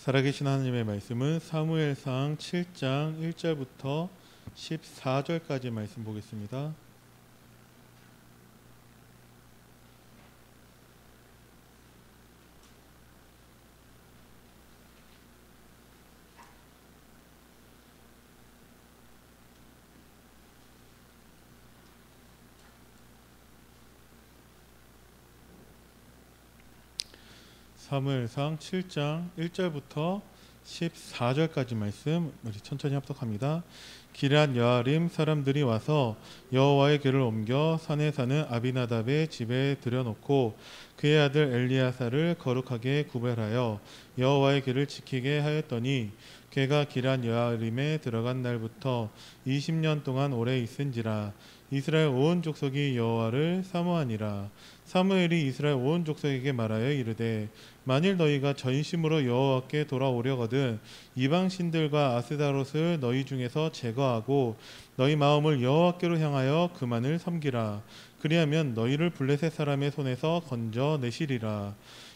살아계신 하나님의 말씀은 사무엘상 7장 1절부터 14절까지 말씀 보겠습니다. 사무엘상 7장 1절부터 14절까지 말씀 우리 천천히 합독합니다. 기럇 여아림 사람들이 와서 여호와의 궤를 옮겨 산에 사는 아비나답의 집에 들여놓고 그의 아들 엘리야사를 거룩하게 구별하여 여호와의 궤를 지키게 하였더니 궤가 기럇 여아림에 들어간 날부터 20년 동안 오래 있은지라. 이스라엘 온 족속이 여호와를 사모하니라. 사무엘이 이스라엘 온 족속에게 말하여 이르되 만일 너희가 전심으로 여호와께 돌아오려거든 이방 신들과 아스다롯을 너희 중에서 제거하고 너희 마음을 여호와께로 향하여 그만을 섬기라. 그리하면 너희를 블레셋 사람의 손에서 건져 내시리라.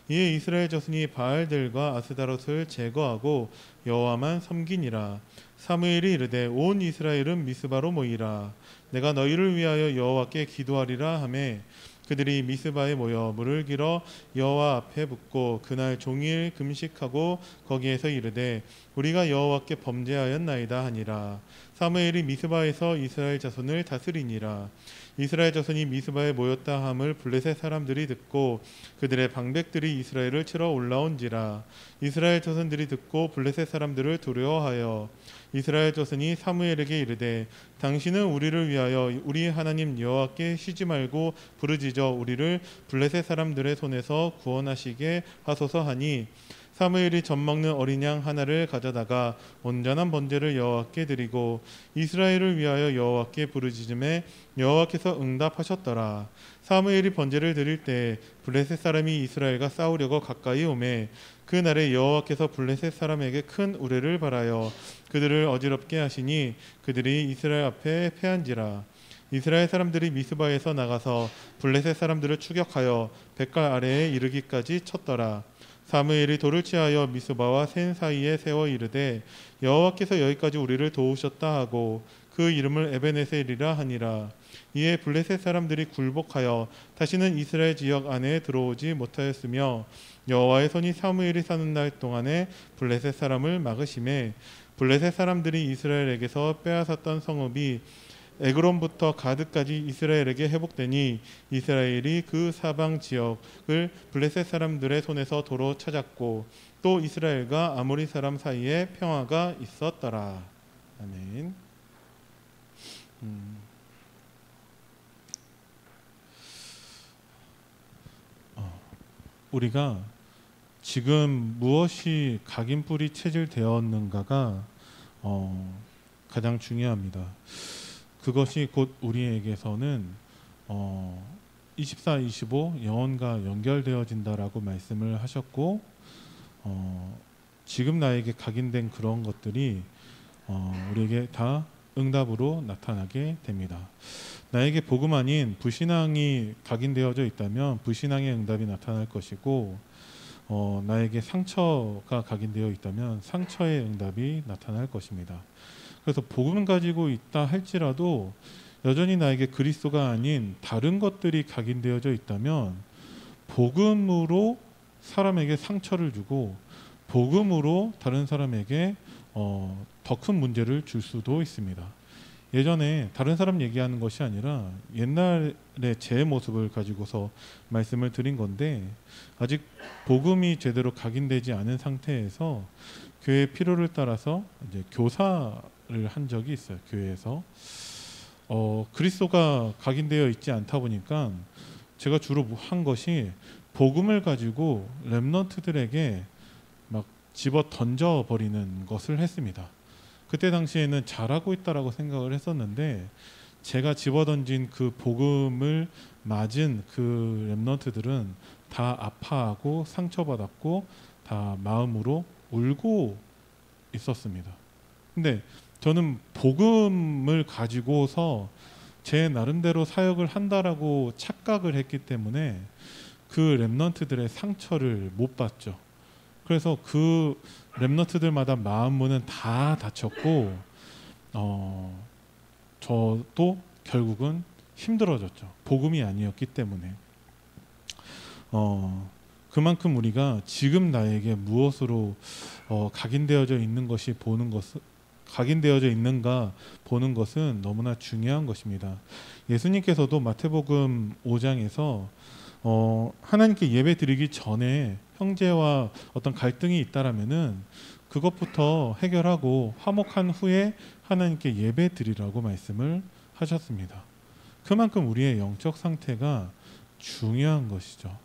이에 이스라엘 자손이 바알들과 아스다롯을 제거하고 여호와만 섬기니라. 사무엘이 이르되 온 이스라엘은 미스바로 모이라. 내가 너희를 위하여 여호와께 기도하리라 하매 그들이 미스바에 모여 물을 길어 여호와 앞에 붓고 그날 종일 금식하고 거기에서 이르되 우리가 여호와께 범죄하였나이다 하니라. 사무엘이 미스바에서 이스라엘 자손을 다스리니라. 이스라엘 자손이 미스바에 모였다 함을 블레셋 사람들이 듣고 그들의 방백들이 이스라엘을 치러 올라온지라. 이스라엘 자손들이 듣고 블레셋 사람들을 두려워하여 이스라엘 자손이 사무엘에게 이르되 당신은 우리를 위하여 우리 하나님 여호와께 쉬지 말고 부르짖어 우리를 블레셋 사람들의 손에서 구원하시게 하소서 하니 사무엘이 젖먹는 어린 양 하나를 가져다가 온전한 번제를 여호와께 드리고 이스라엘을 위하여 여호와께 부르짖음에 여호와께서 응답하셨더라. 사무엘이 번제를 드릴 때 블레셋 사람이 이스라엘과 싸우려고 가까이 오매 그 날에 여호와께서 블레셋 사람에게 큰 우레를 발하여 그들을 어지럽게 하시니 그들이 이스라엘 앞에 패한지라. 이스라엘 사람들이 미스바에서 나가서 블레셋 사람들을 추격하여 벳갈 아래에 이르기까지 쳤더라. 사무엘이 돌을 취하여 미스바와 센 사이에 세워 이르되 여호와께서 여기까지 우리를 도우셨다 하고 그 이름을 에베네셀이라 하니라. 이에 블레셋 사람들이 굴복하여 다시는 이스라엘 지역 안에 들어오지 못하였으며 여호와의 손이 사무엘이 사는 날 동안에 블레셋 사람을 막으심에 블레셋 사람들이 이스라엘에게서 빼앗았던 성읍이 에그론부터 가드까지 이스라엘에게 회복되니 이스라엘이 그 사방 지역을 블레셋 사람들의 손에서 도로 찾았고 또 이스라엘과 아모리 사람 사이에 평화가 있었더라. 아멘. 우리가 지금 무엇이 각인뿔이 체질되었는가가 가장 중요합니다. 그것이 곧 우리에게서는 24, 25 영혼과 연결되어진다라고 말씀을 하셨고 지금 나에게 각인된 그런 것들이 우리에게 다 응답으로 나타나게 됩니다. 나에게 복음 아닌 불신앙이 각인되어져 있다면 불신앙의 응답이 나타날 것이고 나에게 상처가 각인되어 있다면 상처의 응답이 나타날 것입니다. 그래서 복음을 가지고 있다 할지라도 여전히 나에게 그리스도가 아닌 다른 것들이 각인되어져 있다면 복음으로 사람에게 상처를 주고 복음으로 다른 사람에게 더 큰 문제를 줄 수도 있습니다. 예전에 다른 사람 얘기하는 것이 아니라 옛날의 제 모습을 가지고서 말씀을 드린 건데 아직 복음이 제대로 각인되지 않은 상태에서 교회의 필요를 따라서 이제 교사를 한 적이 있어요. 교회에서 그리스도가 각인되어 있지 않다 보니까 제가 주로 한 것이 복음을 가지고 렘넌트들에게 막 집어 던져 버리는 것을 했습니다. 그때 당시에는 잘하고 있다라고 생각을 했었는데 제가 집어던진 그 복음을 맞은 그 렘넌트들은 다 아파하고 상처받았고 다 마음으로 울고 있었습니다. 근데 저는 복음을 가지고서 제 나름대로 사역을 한다라고 착각을 했기 때문에 그 렘넌트들의 상처를 못 봤죠. 그래서 그 렘넌트들마다 마음 문은 다 닫혔고 저도 결국은 힘들어졌죠. 복음이 아니었기 때문에. 그만큼 우리가 지금 나에게 무엇으로 각인되어져 있는 것이 각인되어져 있는가 보는 것은 너무나 중요한 것입니다. 예수님께서도 마태복음 5장에서 하나님께 예배 드리기 전에 형제와 어떤 갈등이 있다라면은 그것부터 해결하고 화목한 후에 하나님께 예배 드리라고 말씀을 하셨습니다. 그만큼 우리의 영적 상태가 중요한 것이죠.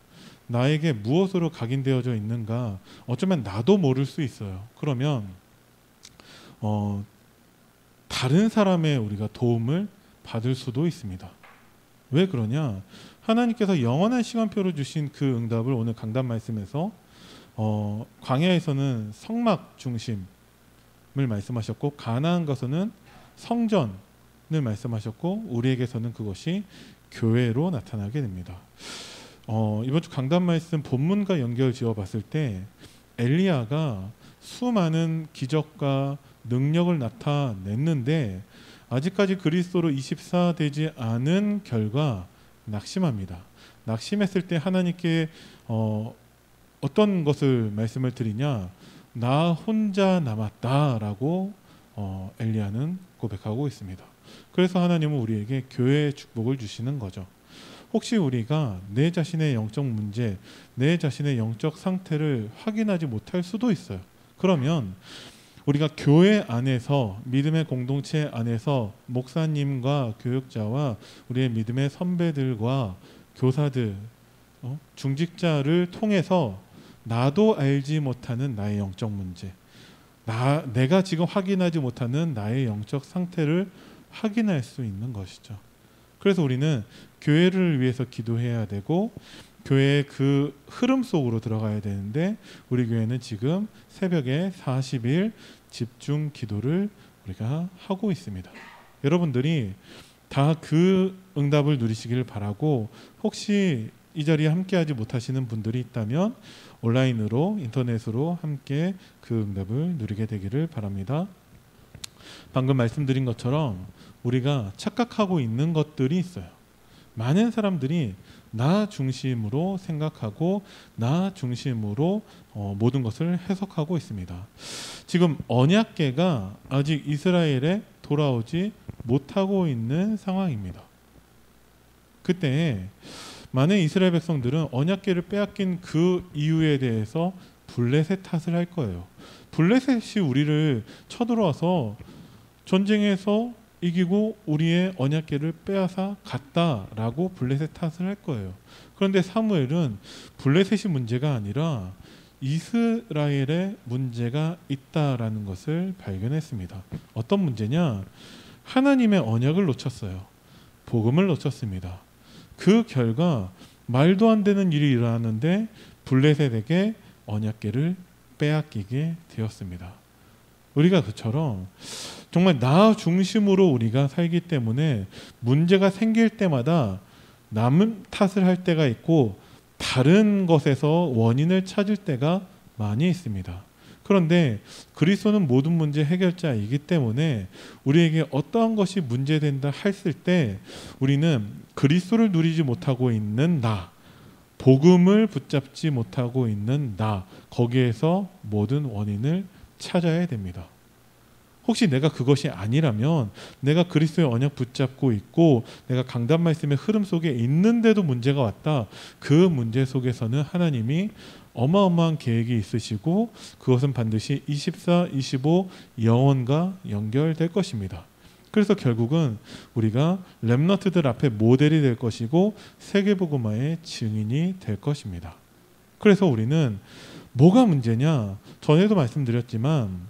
나에게 무엇으로 각인되어져 있는가 어쩌면 나도 모를 수 있어요. 그러면 다른 사람의 우리가 도움을 받을 수도 있습니다. 왜 그러냐? 하나님께서 영원한 시간표를 주신 그 응답을 오늘 강단 말씀에서 광야에서는 성막 중심을 말씀하셨고 가나안 가서는 성전을 말씀하셨고 우리에게서는 그것이 교회로 나타나게 됩니다. 이번 주 강단 말씀 본문과 연결 지어 봤을 때 엘리야가 수많은 기적과 능력을 나타냈는데 아직까지 그리스도로 24되지 않은 결과 낙심합니다. 낙심했을 때 하나님께 어떤 것을 말씀을 드리냐? 나 혼자 남았다라고 엘리야는 고백하고 있습니다. 그래서 하나님은 우리에게 교회의 축복을 주시는 거죠. 혹시 우리가 내 자신의 영적 문제, 내 자신의 영적 상태를 확인하지 못할 수도 있어요. 그러면 우리가 교회 안에서 믿음의 공동체 안에서 목사님과 교육자와 우리의 믿음의 선배들과 교사들, 중직자를 통해서 나도 알지 못하는 나의 영적 문제, 내가 지금 확인하지 못하는 나의 영적 상태를 확인할 수 있는 것이죠. 그래서 우리는 교회를 위해서 기도해야 되고 교회의 그 흐름 속으로 들어가야 되는데 우리 교회는 지금 새벽에 40일 집중 기도를 우리가 하고 있습니다. 여러분들이 다 그 응답을 누리시기를 바라고 혹시 이 자리에 함께하지 못하시는 분들이 있다면 온라인으로 인터넷으로 함께 그 응답을 누리게 되기를 바랍니다. 방금 말씀드린 것처럼 우리가 착각하고 있는 것들이 있어요. 많은 사람들이 나 중심으로 생각하고 나 중심으로 모든 것을 해석하고 있습니다. 지금 언약궤가 아직 이스라엘에 돌아오지 못하고 있는 상황입니다. 그때 많은 이스라엘 백성들은 언약궤를 빼앗긴 그 이유에 대해서 블레셋 탓을 할 거예요. 블레셋이 우리를 쳐들어와서 전쟁에서 이기고 우리의 언약궤를 빼앗아 갔다라고 블레셋 탓을 할 거예요. 그런데 사무엘은 블레셋이 문제가 아니라 이스라엘의 문제가 있다라는 것을 발견했습니다. 어떤 문제냐? 하나님의 언약을 놓쳤어요. 복음을 놓쳤습니다. 그 결과 말도 안 되는 일이 일어났는데 블레셋에게 언약궤를 빼앗기게 되었습니다. 우리가 그처럼 정말 나 중심으로 우리가 살기 때문에 문제가 생길 때마다 남 탓을 할 때가 있고 다른 것에서 원인을 찾을 때가 많이 있습니다. 그런데 그리스도는 모든 문제 해결자이기 때문에 우리에게 어떠한 것이 문제된다 했을 때 우리는 그리스도를 누리지 못하고 있는 나, 복음을 붙잡지 못하고 있는 나, 거기에서 모든 원인을 찾아야 됩니다. 혹시 내가 그것이 아니라면 내가 그리스도의 언약 붙잡고 있고 내가 강단 말씀의 흐름 속에 있는데도 문제가 왔다. 그 문제 속에서는 하나님이 어마어마한 계획이 있으시고 그것은 반드시 24, 25 영원과 연결될 것입니다. 그래서 결국은 우리가 렘넌트들 앞에 모델이 될 것이고 세계복음화의 증인이 될 것입니다. 그래서 우리는 뭐가 문제냐? 전에도 말씀드렸지만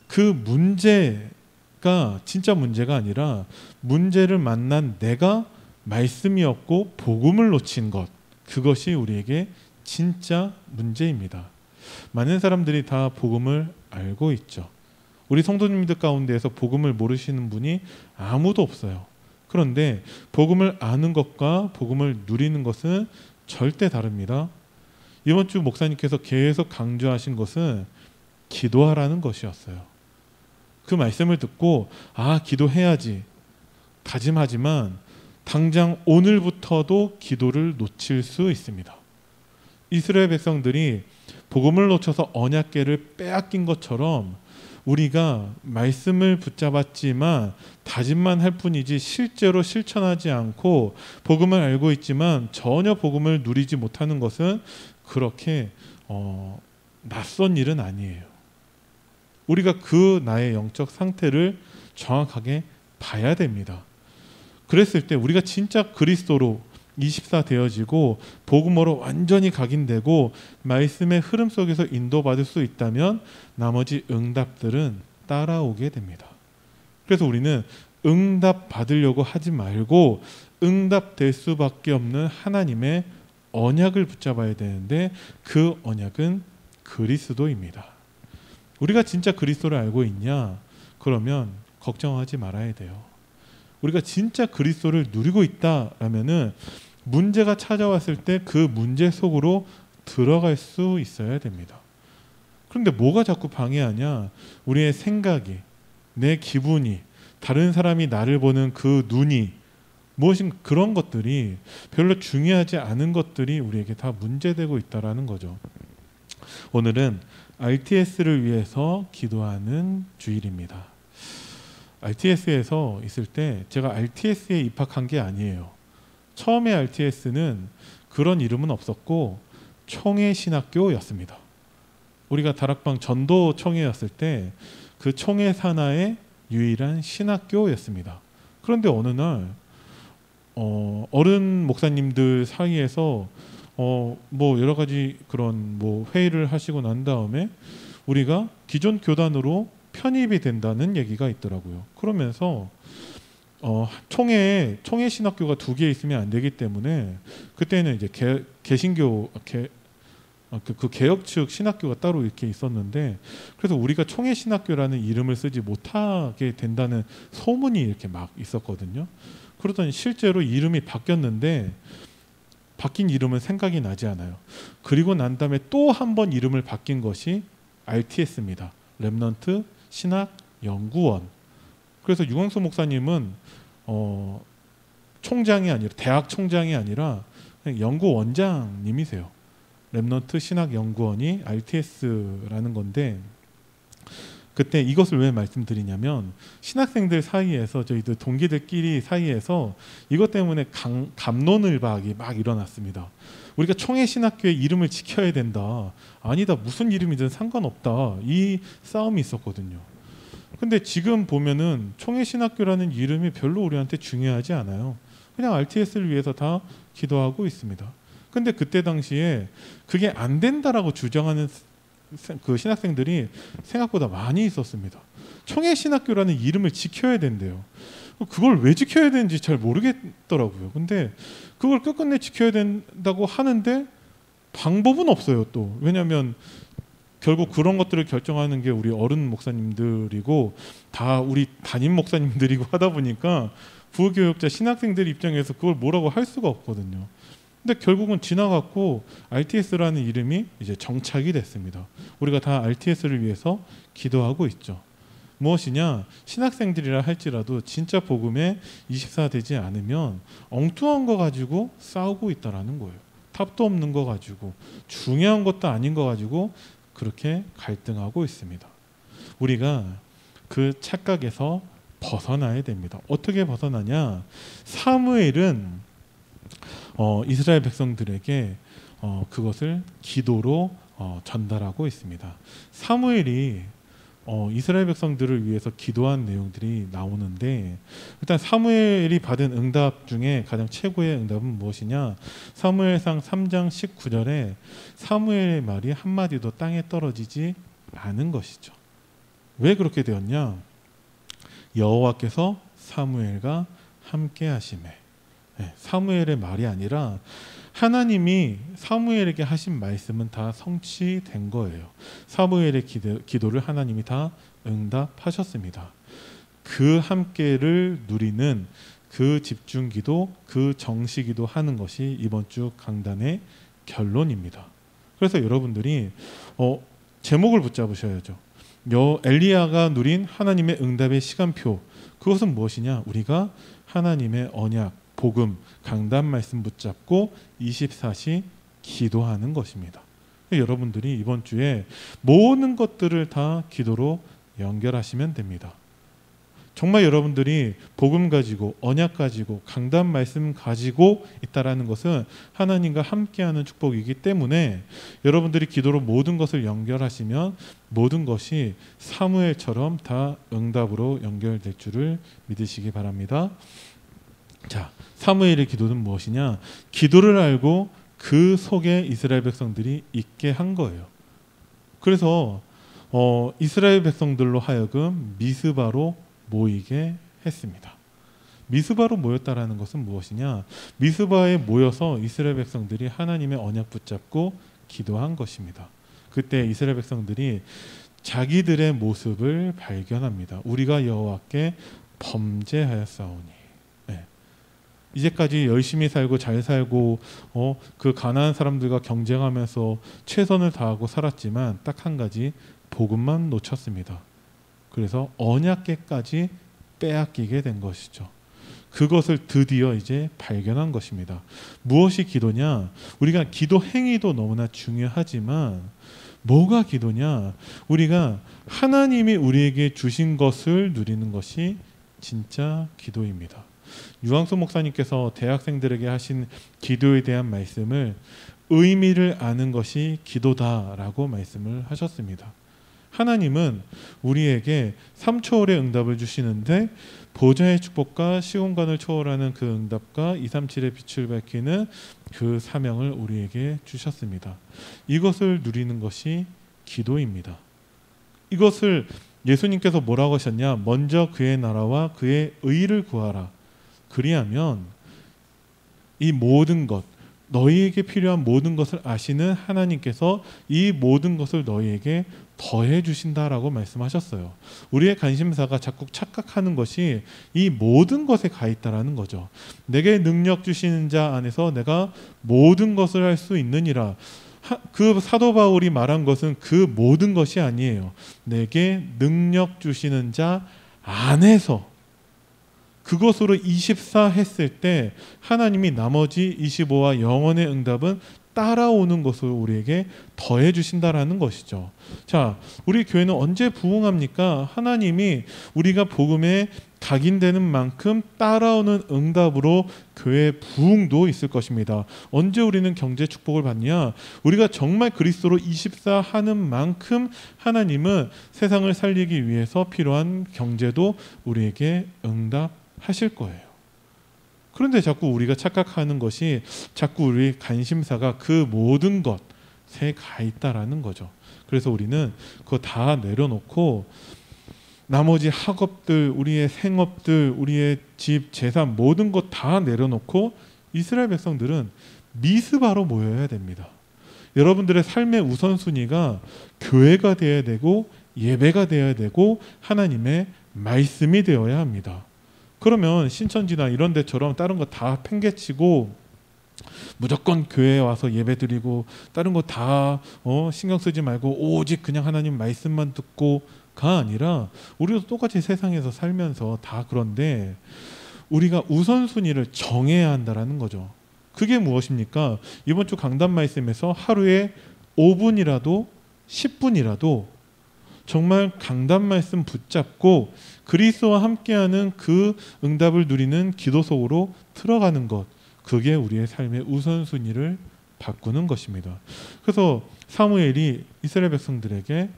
그 문제가 진짜 문제가 아니라 문제를 만난 내가 말씀이었고 복음을 놓친 것, 그것이 우리에게 진짜 문제입니다. 많은 사람들이 다 복음을 알고 있죠. 우리 성도님들 가운데에서 복음을 모르시는 분이 아무도 없어요. 그런데 복음을 아는 것과 복음을 누리는 것은 절대 다릅니다. 이번 주 목사님께서 계속 강조하신 것은 기도하라는 것이었어요. 그 말씀을 듣고 기도해야지 다짐하지만 당장 오늘부터도 기도를 놓칠 수 있습니다. 이스라엘 백성들이 복음을 놓쳐서 언약궤를 빼앗긴 것처럼 우리가 말씀을 붙잡았지만 다짐만 할 뿐이지 실제로 실천하지 않고 복음을 알고 있지만 전혀 복음을 누리지 못하는 것은 그렇게 낯선 일은 아니에요. 우리가 그 나의 영적 상태를 정확하게 봐야 됩니다. 그랬을 때 우리가 진짜 그리스도로 24 되어지고 복음으로 완전히 각인되고 말씀의 흐름 속에서 인도받을 수 있다면 나머지 응답들은 따라오게 됩니다. 그래서 우리는 응답 받으려고 하지 말고 응답될 수밖에 없는 하나님의 언약을 붙잡아야 되는데 그 언약은 그리스도입니다. 우리가 진짜 그리스도를 알고 있냐? 그러면 걱정하지 말아야 돼요. 우리가 진짜 그리스도를 누리고 있다라면은 문제가 찾아왔을 때 그 문제 속으로 들어갈 수 있어야 됩니다. 그런데 뭐가 자꾸 방해하냐? 우리의 생각이, 내 기분이, 다른 사람이 나를 보는 그 눈이 무엇인 그런 것들이 별로 중요하지 않은 것들이 우리에게 다 문제되고 있다라는 거죠. 오늘은 RTS를 위해서 기도하는 주일입니다. RTS에서 있을 때 제가 RTS에 입학한 게 아니에요. 처음에 RTS는 그런 이름은 없었고 총회신학교였습니다. 우리가 다락방 전도 총회였을 때 그 총회 산하의 유일한 신학교였습니다. 그런데 어느 날 어른 목사님들 사이에서 뭐 여러 가지 그런 뭐 회의를 하시고 난 다음에 우리가 기존 교단으로 편입이 된다는 얘기가 있더라고요. 그러면서 총회 신학교가 2개 있으면 안 되기 때문에 그때는 이제 개신교 그 개혁 측 신학교가 따로 이렇게 있었는데 그래서 우리가 총회 신학교라는 이름을 쓰지 못하게 된다는 소문이 이렇게 막 있었거든요. 그러더니 실제로 이름이 바뀌었는데 바뀐 이름은 생각이 나지 않아요. 그리고 난 다음에 또 한 번 이름을 바뀐 것이 RTS입니다. 렘넌트 신학 연구원. 그래서 유광수 목사님은 총장이 아니라 대학 총장이 아니라 연구원장님이세요. 렘넌트 신학 연구원이 RTS라는 건데 그때 이것을 왜 말씀드리냐면 신학생들 사이에서 저희들 동기들끼리 사이에서 이것 때문에 갑론을박이 막 일어났습니다. 우리가 총회 신학교의 이름을 지켜야 된다. 아니다. 무슨 이름이든 상관없다. 이 싸움이 있었거든요. 근데 지금 보면은 총회 신학교라는 이름이 별로 우리한테 중요하지 않아요. 그냥 RTS를 위해서 다 기도하고 있습니다. 근데 그때 당시에 그게 안 된다라고 주장하는 그 신학생들이 생각보다 많이 있었습니다. 총회 신학교라는 이름을 지켜야 된대요. 그걸 왜 지켜야 되는지 잘 모르겠더라고요. 근데 그걸 끝끝내 지켜야 된다고 하는데 방법은 없어요. 또 왜냐하면 결국 그런 것들을 결정하는 게 우리 어른 목사님들이고 다 우리 담임 목사님들이고 하다 보니까 부교육자 신학생들 입장에서 그걸 뭐라고 할 수가 없거든요. 근데 결국은 지나갔고 RTS라는 이름이 이제 정착이 됐습니다. 우리가 다 RTS를 위해서 기도하고 있죠. 무엇이냐? 신학생들이라 할지라도 진짜 복음에 24 되지 않으면 엉뚱한 거 가지고 싸우고 있다라는 거예요. 탑도 없는 거 가지고 중요한 것도 아닌 거 가지고 그렇게 갈등하고 있습니다. 우리가 그 착각에서 벗어나야 됩니다. 어떻게 벗어나냐? 사무엘은 이스라엘 백성들에게 그것을 기도로 전달하고 있습니다. 사무엘이 이스라엘 백성들을 위해서 기도한 내용들이 나오는데 일단 사무엘이 받은 응답 중에 가장 최고의 응답은 무엇이냐? 사무엘상 3장 19절에 사무엘의 말이 한마디도 땅에 떨어지지 않은 것이죠. 왜 그렇게 되었냐? 여호와께서 사무엘과 함께 하시매. 사무엘의 말이 아니라 하나님이 사무엘에게 하신 말씀은 다 성취된 거예요. 사무엘의 기도를 하나님이 다 응답하셨습니다. 그 함께를 누리는 그 집중기도, 그 정시기도 하는 것이 이번 주 강단의 결론입니다. 그래서 여러분들이 제목을 붙잡으셔야죠. 엘리야가 누린 하나님의 응답의 시간표, 그것은 무엇이냐? 우리가 하나님의 언약, 복음, 강단 말씀 붙잡고 24시 기도하는 것입니다. 여러분들이 이번 주에 모든 것들을 다 기도로 연결하시면 됩니다. 정말 여러분들이 복음 가지고, 언약 가지고, 강단 말씀 가지고 있다라는 것은 하나님과 함께하는 축복이기 때문에 여러분들이 기도로 모든 것을 연결하시면 모든 것이 사무엘처럼 다 응답으로 연결될 줄을 믿으시기 바랍니다. 자, 사무엘의 기도는 무엇이냐? 기도를 알고 그 속에 이스라엘 백성들이 있게 한 거예요. 그래서 이스라엘 백성들로 하여금 미스바로 모이게 했습니다. 미스바로 모였다라는 것은 무엇이냐? 미스바에 모여서 이스라엘 백성들이 하나님의 언약 붙잡고 기도한 것입니다. 그때 이스라엘 백성들이 자기들의 모습을 발견합니다. 우리가 여호와께 범죄하였사오니. 네. 이제까지 열심히 살고 잘 살고 그 가나안 사람들과 경쟁하면서 최선을 다하고 살았지만 딱 한 가지, 복음만 놓쳤습니다. 그래서 언약궤까지 빼앗기게 된 것이죠. 그것을 드디어 이제 발견한 것입니다. 무엇이 기도냐? 우리가 기도 행위도 너무나 중요하지만 뭐가 기도냐? 우리가 하나님이 우리에게 주신 것을 누리는 것이 진짜 기도입니다. 유황수 목사님께서 대학생들에게 하신 기도에 대한 말씀을 의미를 아는 것이 기도다라고 말씀을 하셨습니다. 하나님은 우리에게 3초월의 응답을 주시는데 보좌의 축복과 시공간을 초월하는 그 응답과 237의 빛을 밝히는 그 사명을 우리에게 주셨습니다. 이것을 누리는 것이 기도입니다. 이것을 예수님께서 뭐라고 하셨냐? 먼저 그의 나라와 그의 의를 구하라. 그리하면 이 모든 것, 너희에게 필요한 모든 것을 아시는 하나님께서 이 모든 것을 너희에게 더해 주신다라고 말씀하셨어요. 우리의 관심사가 자꾸 착각하는 것이 이 모든 것에 가 있다라는 거죠. 내게 능력 주시는 자 안에서 내가 모든 것을 할 수 있느니라. 그 사도 바울이 말한 것은 그 모든 것이 아니에요. 내게 능력 주시는 자 안에서, 그것으로 24 했을 때 하나님이 나머지 25와 영원의 응답은 따라오는 것을 우리에게 더해 주신다라는 것이죠. 자, 우리 교회는 언제 부흥합니까? 하나님이 우리가 복음에 각인되는 만큼 따라오는 응답으로 교회 부흥도 있을 것입니다. 언제 우리는 경제 축복을 받냐? 우리가 정말 그리스도로 24 하는 만큼 하나님은 세상을 살리기 위해서 필요한 경제도 우리에게 응답하실 거예요. 그런데 자꾸 우리가 착각하는 것이 자꾸 우리의 관심사가 그 모든 것에 가 있다라는 거죠. 그래서 우리는 그거 다 내려놓고 나머지 학업들, 우리의 생업들, 우리의 집, 재산 모든 것 다 내려놓고 이스라엘 백성들은 미스바로 모여야 됩니다. 여러분들의 삶의 우선순위가 교회가 되어야 되고 예배가 되어야 되고 하나님의 말씀이 되어야 합니다. 그러면 신천지나 이런 데처럼 다른 거 다 팽개치고 무조건 교회에 와서 예배 드리고 다른 거 다 신경 쓰지 말고 오직 그냥 하나님 말씀만 듣고가 아니라 우리도 똑같이 세상에서 살면서 다 그런데 우리가 우선순위를 정해야 한다라는 거죠. 그게 무엇입니까? 이번 주 강단 말씀에서 하루에 5분이라도 10분이라도 정말 강단 말씀 붙잡고 그리스도와 함께하는 그 응답을 누리는 기도 속으로 들어가는 것, 그게 우리의 삶의 우선순위를 바꾸는 것입니다. 그래서 사무엘이 이스라엘 백성들에게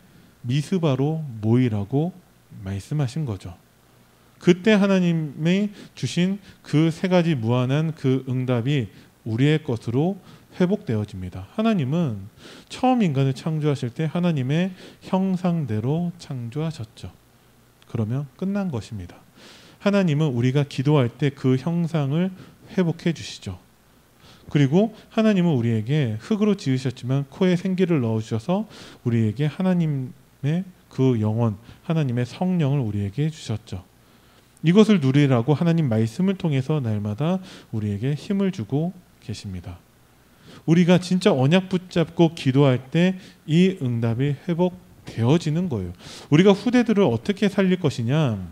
미스바로 모이라고 말씀하신 거죠. 그때 하나님이 주신 그 세 가지 무한한 그 응답이 우리의 것으로 회복되어집니다. 하나님은 처음 인간을 창조하실 때 하나님의 형상대로 창조하셨죠. 그러면 끝난 것입니다. 하나님은 우리가 기도할 때 그 형상을 회복해 주시죠. 그리고 하나님은 우리에게 흙으로 지으셨지만 코에 생기를 넣어주셔서 우리에게 하나님의 그 영혼, 하나님의 성령을 우리에게 주셨죠. 이것을 누리라고 하나님 말씀을 통해서 날마다 우리에게 힘을 주고 계십니다. 우리가 진짜 언약 붙잡고 기도할 때 이 응답이 회복되어지는 거예요. 우리가 후대들을 어떻게 살릴 것이냐,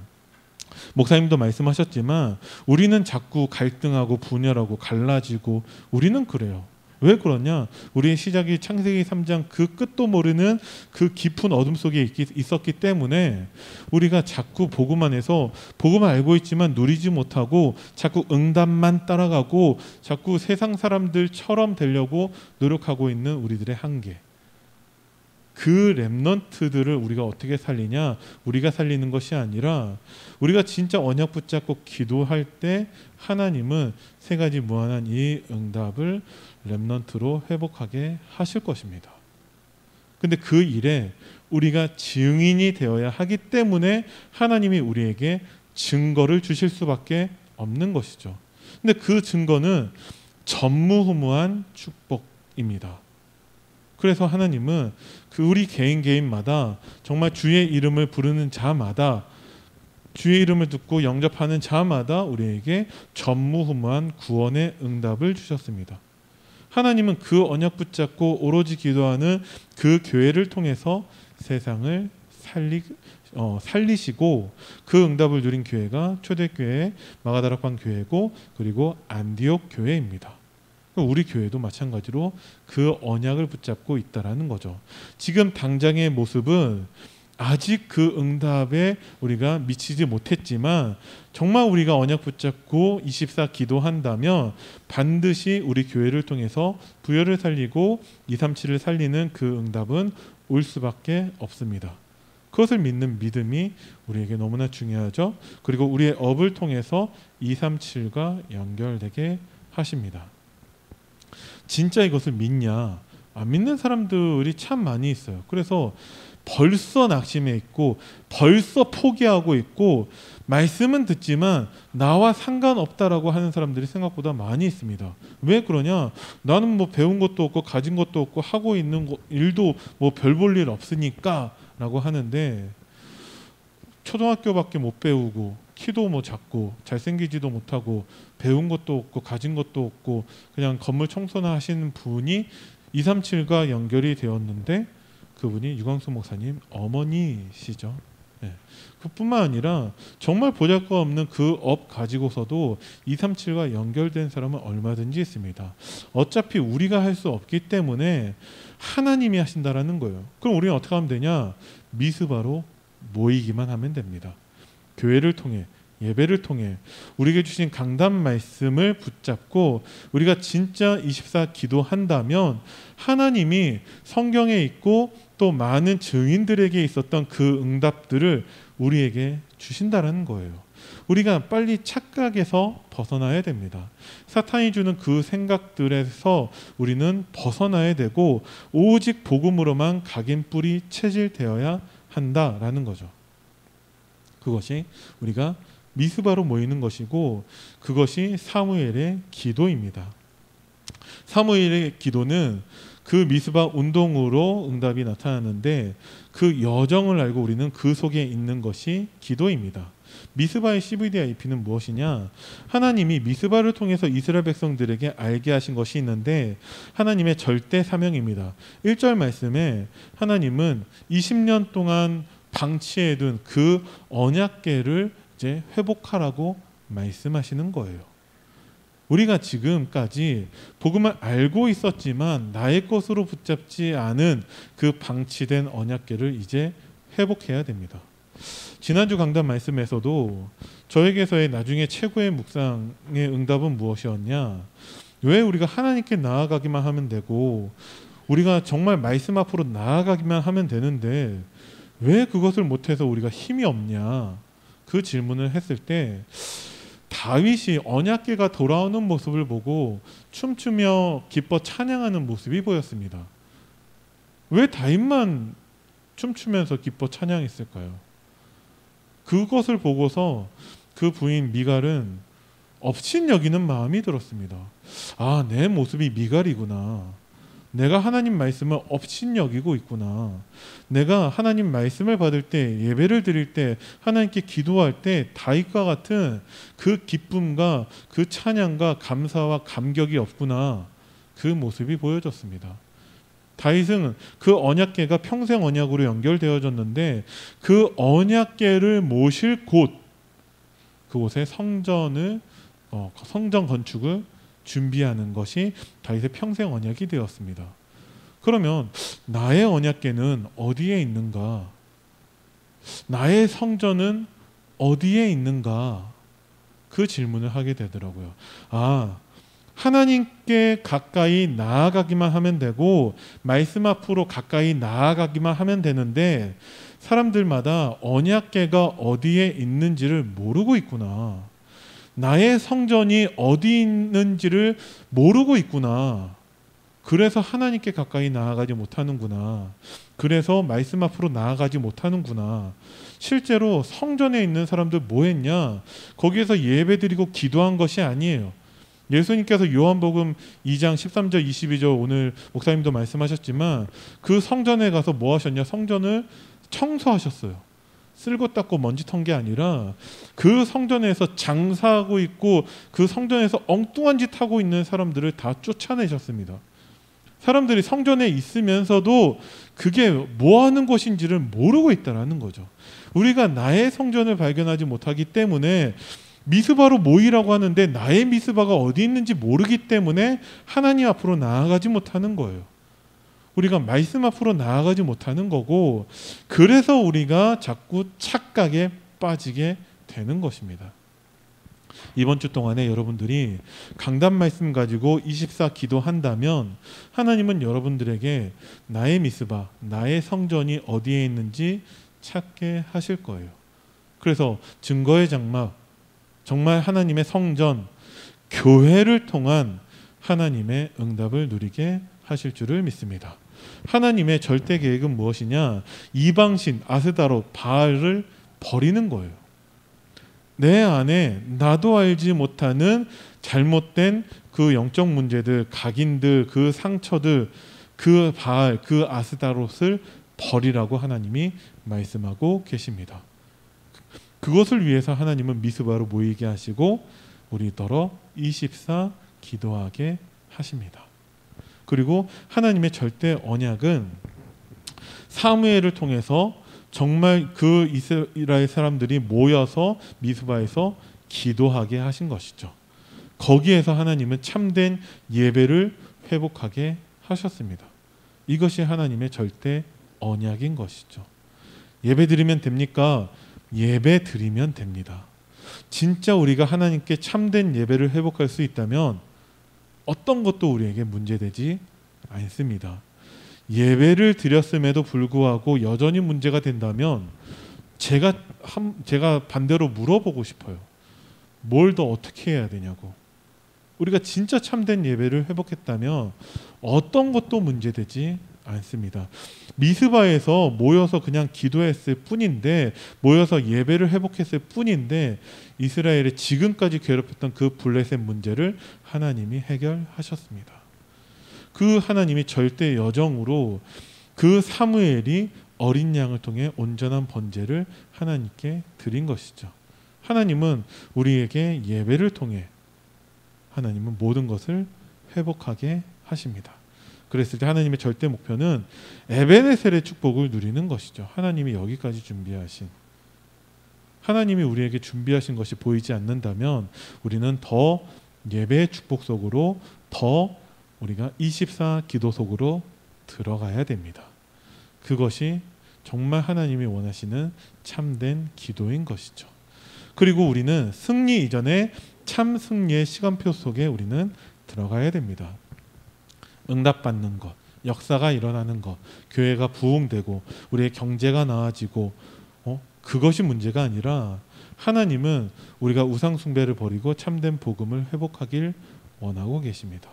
목사님도 말씀하셨지만 우리는 자꾸 갈등하고 분열하고 갈라지고 우리는 그래요. 왜 그러냐? 우리의 시작이 창세기 3장 그 끝도 모르는 그 깊은 어둠 속에 있었기 때문에 우리가 자꾸 복음만 해서 복음을 알고 있지만 누리지 못하고 자꾸 응답만 따라가고 자꾸 세상 사람들처럼 되려고 노력하고 있는 우리들의 한계. 그 렘넌트들을 우리가 어떻게 살리냐? 우리가 살리는 것이 아니라 우리가 진짜 언약 붙잡고 기도할 때 하나님은 세 가지 무한한 이 응답을 렘넌트로 회복하게 하실 것입니다. 근데 그 일에 우리가 증인이 되어야 하기 때문에 하나님이 우리에게 증거를 주실 수밖에 없는 것이죠. 근데 그 증거는 전무후무한 축복입니다. 그래서 하나님은 그 우리 개인마다 정말 주의 이름을 부르는 자마다, 주의 이름을 듣고 영접하는 자마다 우리에게 전무후무한 구원의 응답을 주셨습니다. 하나님은 그 언약 붙잡고 오로지 기도하는 그 교회를 통해서 세상을 살리시고 그 응답을 누린 교회가 초대교회, 마가다락방 교회고 그리고 안디옥 교회입니다. 우리 교회도 마찬가지로 그 언약을 붙잡고 있다라는 거죠. 지금 당장의 모습은 아직 그 응답에 우리가 미치지 못했지만 정말 우리가 언약 붙잡고 24 기도한다면 반드시 우리 교회를 통해서 부여를 살리고 237을 살리는 그 응답은 올 수밖에 없습니다. 그것을 믿는 믿음이 우리에게 너무나 중요하죠. 그리고 우리의 업을 통해서 237과 연결되게 하십니다. 진짜 이것을 믿냐? 안 믿는 사람들이 참 많이 있어요. 그래서 벌써 낙심해 있고 벌써 포기하고 있고 말씀은 듣지만 나와 상관없다라고 하는 사람들이 생각보다 많이 있습니다. 왜 그러냐? 나는 뭐 배운 것도 없고 가진 것도 없고 하고 있는 일도 뭐 별 볼 일 없으니까 라고 하는데 초등학교밖에 못 배우고 키도 뭐 작고 잘생기지도 못하고 배운 것도 없고 가진 것도 없고 그냥 건물 청소나 하시는 분이 237과 연결이 되었는데 그분이 유광수 목사님 어머니시죠. 네. 그뿐만 아니라 정말 보잘것없는 그 업 가지고서도 237과 연결된 사람은 얼마든지 있습니다. 어차피 우리가 할 수 없기 때문에 하나님이 하신다라는 거예요. 그럼 우리는 어떻게 하면 되냐? 미스바로 모이기만 하면 됩니다. 교회를 통해, 예배를 통해 우리에게 주신 강단 말씀을 붙잡고 우리가 진짜 24 기도한다면 하나님이 성경에 있고 또 많은 증인들에게 있었던 그 응답들을 우리에게 주신다는 거예요. 우리가 빨리 착각에서 벗어나야 됩니다. 사탄이 주는 그 생각들에서 우리는 벗어나야 되고 오직 복음으로만 각인뿌리 체질되어야 한다라는 거죠. 그것이 우리가 미스바로 모이는 것이고 그것이 사무엘의 기도입니다. 사무엘의 기도는 그 미스바 운동으로 응답이 나타나는데 그 여정을 알고 우리는 그 속에 있는 것이 기도입니다. 미스바의 CVDIP는 무엇이냐? 하나님이 미스바를 통해서 이스라엘 백성들에게 알게 하신 것이 있는데 하나님의 절대 사명입니다. 1절 말씀에 하나님은 20년 동안 방치해둔 그 언약궤를 이제 회복하라고 말씀하시는 거예요. 우리가 지금까지 복음을 알고 있었지만 나의 것으로 붙잡지 않은 그 방치된 언약궤를 이제 회복해야 됩니다. 지난주 강단 말씀에서도 저에게서의 나중에 최고의 묵상의 응답은 무엇이었냐? 왜 우리가 하나님께 나아가기만 하면 되고 우리가 정말 말씀 앞으로 나아가기만 하면 되는데 왜 그것을 못해서 우리가 힘이 없냐? 그 질문을 했을 때 다윗이 언약궤가 돌아오는 모습을 보고 춤추며 기뻐 찬양하는 모습이 보였습니다. 왜 다윗만 춤추면서 기뻐 찬양했을까요? 그것을 보고서 그 부인 미갈은 업신여기는 마음이 들었습니다. 아, 내 모습이 미갈이구나. 내가 하나님 말씀을 업신여기고 있구나. 내가 하나님 말씀을 받을 때, 예배를 드릴 때, 하나님께 기도할 때 다윗과 같은 그 기쁨과 그 찬양과 감사와 감격이 없구나. 그 모습이 보여졌습니다. 다윗은 그 언약궤가 평생 언약으로 연결되어졌는데 그 언약궤를 모실 곳, 그곳에 성전 건축을 준비하는 것이 다윗의 평생 언약이 되었습니다. 그러면 나의 언약궤는 어디에 있는가? 나의 성전은 어디에 있는가? 그 질문을 하게 되더라고요. 하나님께 가까이 나아가기만 하면 되고 말씀 앞으로 가까이 나아가기만 하면 되는데 사람들마다 언약궤가 어디에 있는지를 모르고 있구나. 나의 성전이 어디 있는지를 모르고 있구나. 그래서 하나님께 가까이 나아가지 못하는구나. 그래서 말씀 앞으로 나아가지 못하는구나. 실제로 성전에 있는 사람들 뭐 했냐? 거기에서 예배드리고 기도한 것이 아니에요. 예수님께서 요한복음 2장 13절 22절 오늘 목사님도 말씀하셨지만 그 성전에 가서 뭐 하셨냐? 성전을 청소하셨어요. 쓸고 닦고 먼지 턴 게 아니라 그 성전에서 장사하고 있고 그 성전에서 엉뚱한 짓 하고 있는 사람들을 다 쫓아내셨습니다. 사람들이 성전에 있으면서도 그게 뭐 하는 곳인지를 모르고 있다는 거죠. 우리가 나의 성전을 발견하지 못하기 때문에 미스바로 모이라고 하는데 나의 미스바가 어디 있는지 모르기 때문에 하나님 앞으로 나아가지 못하는 거예요. 우리가 말씀 앞으로 나아가지 못하는 거고, 그래서 우리가 자꾸 착각에 빠지게 되는 것입니다. 이번 주 동안에 여러분들이 강단 말씀 가지고 24 기도한다면 하나님은 여러분들에게 나의 미스바, 나의 성전이 어디에 있는지 찾게 하실 거예요. 그래서 증거의 장막, 정말 하나님의 성전, 교회를 통한 하나님의 응답을 누리게 하실 줄을 믿습니다. 하나님의 절대 계획은 무엇이냐? 이방신 아스다롯 바알을 버리는 거예요. 내 안에 나도 알지 못하는 잘못된 그 영적 문제들, 각인들, 그 상처들, 그 바알, 그 아스다롯을 버리라고 하나님이 말씀하고 계십니다. 그것을 위해서 하나님은 미스바로 모이게 하시고 우리더러 24 기도하게 하십니다. 그리고 하나님의 절대 언약은 사무엘을 통해서 정말 그 이스라엘 사람들이 모여서 미스바에서 기도하게 하신 것이죠. 거기에서 하나님은 참된 예배를 회복하게 하셨습니다. 이것이 하나님의 절대 언약인 것이죠. 예배 드리면 됩니까? 예배 드리면 됩니다. 진짜 우리가 하나님께 참된 예배를 회복할 수 있다면 어떤 것도 우리에게 문제되지 않습니다. 예배를 드렸음에도 불구하고 여전히 문제가 된다면 제가 반대로 물어보고 싶어요. 뭘 더 어떻게 해야 되냐고. 우리가 진짜 참된 예배를 회복했다면 어떤 것도 문제되지 않습니다. 미스바에서 모여서 그냥 기도했을 뿐인데, 모여서 예배를 회복했을 뿐인데 이스라엘의 지금까지 괴롭혔던 그 블레셋 문제를 하나님이 해결하셨습니다. 그 하나님이 절대 여정으로 그 사무엘이 어린 양을 통해 온전한 번제를 하나님께 드린 것이죠. 하나님은 우리에게 예배를 통해 하나님은 모든 것을 회복하게 하십니다. 그랬을 때 하나님의 절대 목표는 에베네셀의 축복을 누리는 것이죠. 하나님이 여기까지 준비하신, 하나님이 우리에게 준비하신 것이 보이지 않는다면 우리는 더 예배의 축복 속으로, 더 우리가 24 기도 속으로 들어가야 됩니다. 그것이 정말 하나님이 원하시는 참된 기도인 것이죠. 그리고 우리는 승리 이전에 참 승리의 시간표 속에 우리는 들어가야 됩니다. 응답받는 것, 역사가 일어나는 것, 교회가 부흥되고 우리의 경제가 나아지고 그것이 문제가 아니라 하나님은 우리가 우상 숭배를 버리고 참된 복음을 회복하길 원하고 계십니다.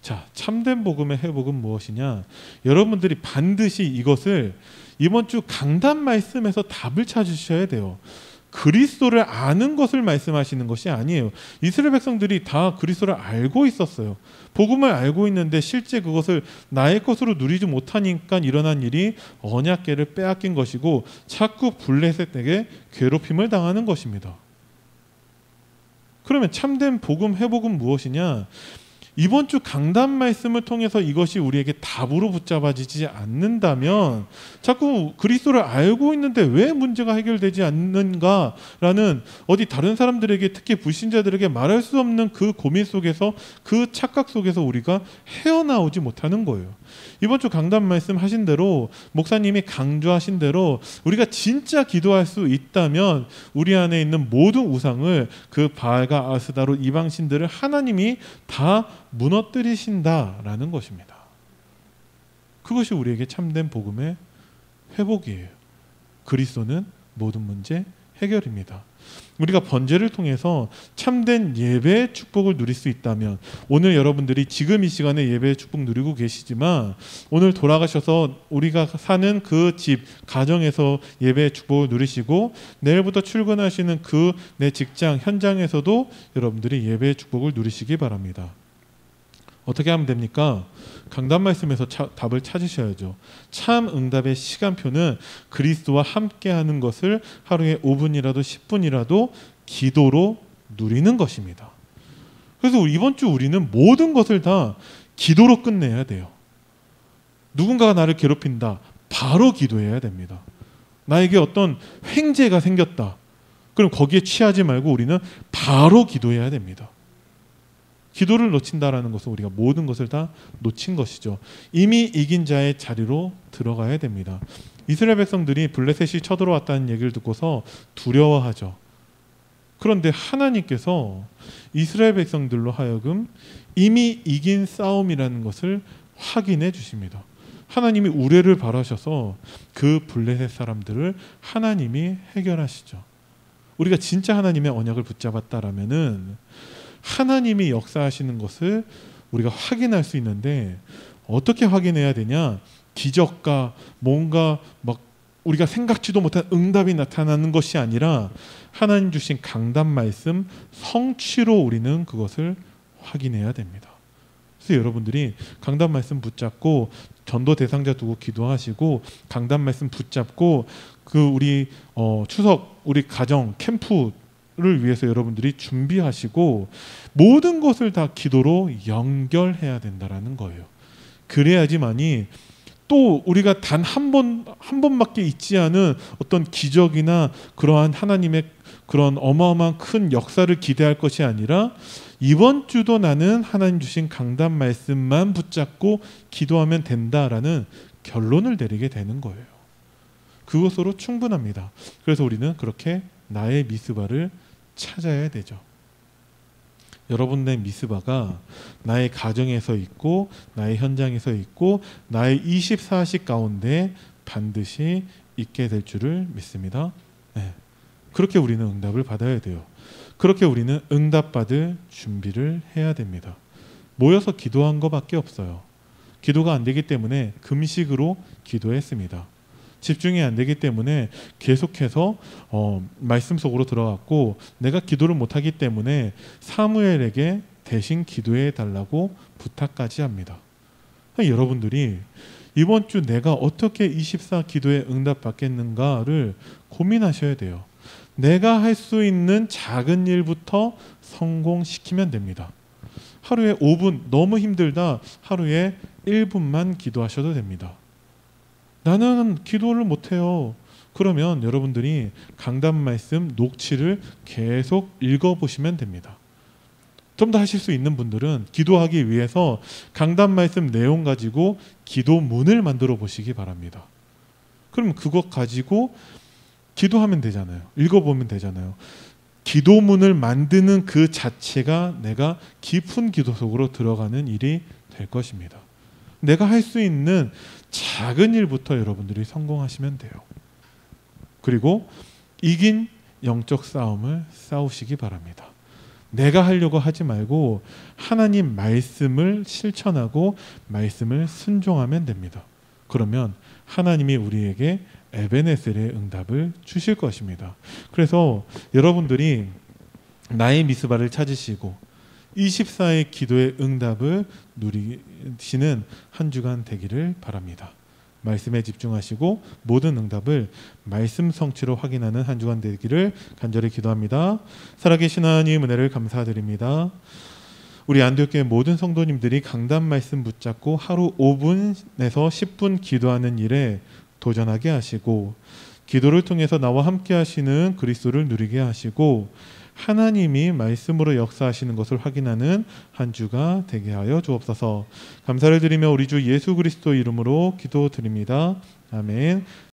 자, 참된 복음의 회복은 무엇이냐? 여러분들이 반드시 이것을 이번 주 강단 말씀에서 답을 찾으셔야 돼요. 그리스도를 아는 것을 말씀하시는 것이 아니에요. 이스라엘 백성들이 다 그리스도를 알고 있었어요. 복음을 알고 있는데 실제 그것을 나의 것으로 누리지 못하니까 일어난 일이 언약궤를 빼앗긴 것이고 자꾸 블레셋에게 괴롭힘을 당하는 것입니다. 그러면 참된 복음 회복은 무엇이냐? 이번 주 강단 말씀을 통해서 이것이 우리에게 답으로 붙잡아지지 않는다면 자꾸 그리스도를 알고 있는데 왜 문제가 해결되지 않는가라는 어디 다른 사람들에게 특히 불신자들에게 말할 수 없는 그 고민 속에서 그 착각 속에서 우리가 헤어나오지 못하는 거예요. 이번 주 강단 말씀 하신 대로 목사님이 강조하신 대로 우리가 진짜 기도할 수 있다면 우리 안에 있는 모든 우상을 그 바알과 아스다롯 이방신들을 하나님이 다 무너뜨리신다라는 것입니다. 그것이 우리에게 참된 복음의 회복이에요. 그리스도는 모든 문제 해결입니다. 우리가 번제를 통해서 참된 예배의 축복을 누릴 수 있다면 오늘 여러분들이 지금 이 시간에 예배의 축복 누리고 계시지만 오늘 돌아가셔서 우리가 사는 그 집, 가정에서 예배의 축복을 누리시고 내일부터 출근하시는 그 내 직장, 현장에서도 여러분들이 예배의 축복을 누리시기 바랍니다. 어떻게 하면 됩니까? 강단 말씀에서 답을 찾으셔야죠. 참 응답의 시간표는 그리스도와 함께하는 것을 하루에 5분이라도 10분이라도 기도로 누리는 것입니다. 그래서 이번 주 우리는 모든 것을 다 기도로 끝내야 돼요. 누군가가 나를 괴롭힌다. 바로 기도해야 됩니다. 나에게 어떤 횡재가 생겼다. 그럼 거기에 취하지 말고 우리는 바로 기도해야 됩니다. 기도를 놓친다라는 것은 우리가 모든 것을 다 놓친 것이죠. 이미 이긴 자의 자리로 들어가야 됩니다. 이스라엘 백성들이 블레셋이 쳐들어왔다는 얘기를 듣고서 두려워하죠. 그런데 하나님께서 이스라엘 백성들로 하여금 이미 이긴 싸움이라는 것을 확인해 주십니다. 하나님이 우레를 바라셔서 그 블레셋 사람들을 하나님이 해결하시죠. 우리가 진짜 하나님의 언약을 붙잡았다라면은 하나님이 역사하시는 것을 우리가 확인할 수 있는데 어떻게 확인해야 되냐? 기적과 뭔가 막 우리가 생각지도 못한 응답이 나타나는 것이 아니라 하나님 주신 강단 말씀 성취로 우리는 그것을 확인해야 됩니다. 그래서 여러분들이 강단 말씀 붙잡고 전도 대상자 두고 기도하시고 강단 말씀 붙잡고 그 우리 추석 우리 가정 캠프를 위해서 여러분들이 준비하시고 모든 것을 다 기도로 연결해야 된다라는 거예요. 그래야지만이 또 우리가 단 한 번밖에 있지 않은 어떤 기적이나 그러한 하나님의 그런 어마어마한 큰 역사를 기대할 것이 아니라 이번 주도 나는 하나님 주신 강단 말씀만 붙잡고 기도하면 된다라는 결론을 내리게 되는 거예요. 그것으로 충분합니다. 그래서 우리는 그렇게 나의 미스바를 찾아야 되죠. 여러분의 미스바가 나의 가정에서 있고 나의 현장에서 있고 나의 24시 가운데 반드시 있게 될 줄을 믿습니다. 네. 그렇게 우리는 응답을 받아야 돼요. 그렇게 우리는 응답받을 준비를 해야 됩니다. 모여서 기도한 것밖에 없어요. 기도가 안 되기 때문에 금식으로 기도했습니다. 집중이 안 되기 때문에 계속해서 말씀 속으로 들어갔고 내가 기도를 못하기 때문에 사무엘에게 대신 기도해 달라고 부탁까지 합니다. 여러분들이 이번 주 내가 어떻게 24 기도에 응답받겠는가를 고민하셔야 돼요. 내가 할 수 있는 작은 일부터 성공시키면 됩니다. 하루에 5분 너무 힘들다 하루에 1분만 기도하셔도 됩니다. 나는 기도를 못해요. 그러면 여러분들이 강단 말씀 녹취를 계속 읽어보시면 됩니다. 좀 더 하실 수 있는 분들은 기도하기 위해서 강단 말씀 내용 가지고 기도문을 만들어 보시기 바랍니다. 그럼 그것 가지고 기도하면 되잖아요. 읽어보면 되잖아요. 기도문을 만드는 그 자체가 내가 깊은 기도 속으로 들어가는 일이 될 것입니다. 내가 할 수 있는 작은 일부터 여러분들이 성공하시면 돼요. 그리고 이긴 영적 싸움을 싸우시기 바랍니다. 내가 하려고 하지 말고 하나님 말씀을 실천하고 말씀을 순종하면 됩니다. 그러면 하나님이 우리에게 에베네셀의 응답을 주실 것입니다. 그래서 여러분들이 나의 미스바를 찾으시고 24의 기도의 응답을 누리시는 한 주간 되기를 바랍니다. 말씀에 집중하시고 모든 응답을 말씀 성취로 확인하는 한 주간 되기를 간절히 기도합니다. 살아계신 하나님 은혜를 감사드립니다. 우리 안디옥교회 모든 성도님들이 강단 말씀 붙잡고 하루 5분에서 10분 기도하는 일에 도전하게 하시고, 기도를 통해서 나와 함께 하시는 그리스도를 누리게 하시고, 하나님이 말씀으로 역사하시는 것을 확인하는 한 주가 되게 하여 주옵소서. 감사를 드리며 우리 주 예수 그리스도 이름으로 기도드립니다. 아멘.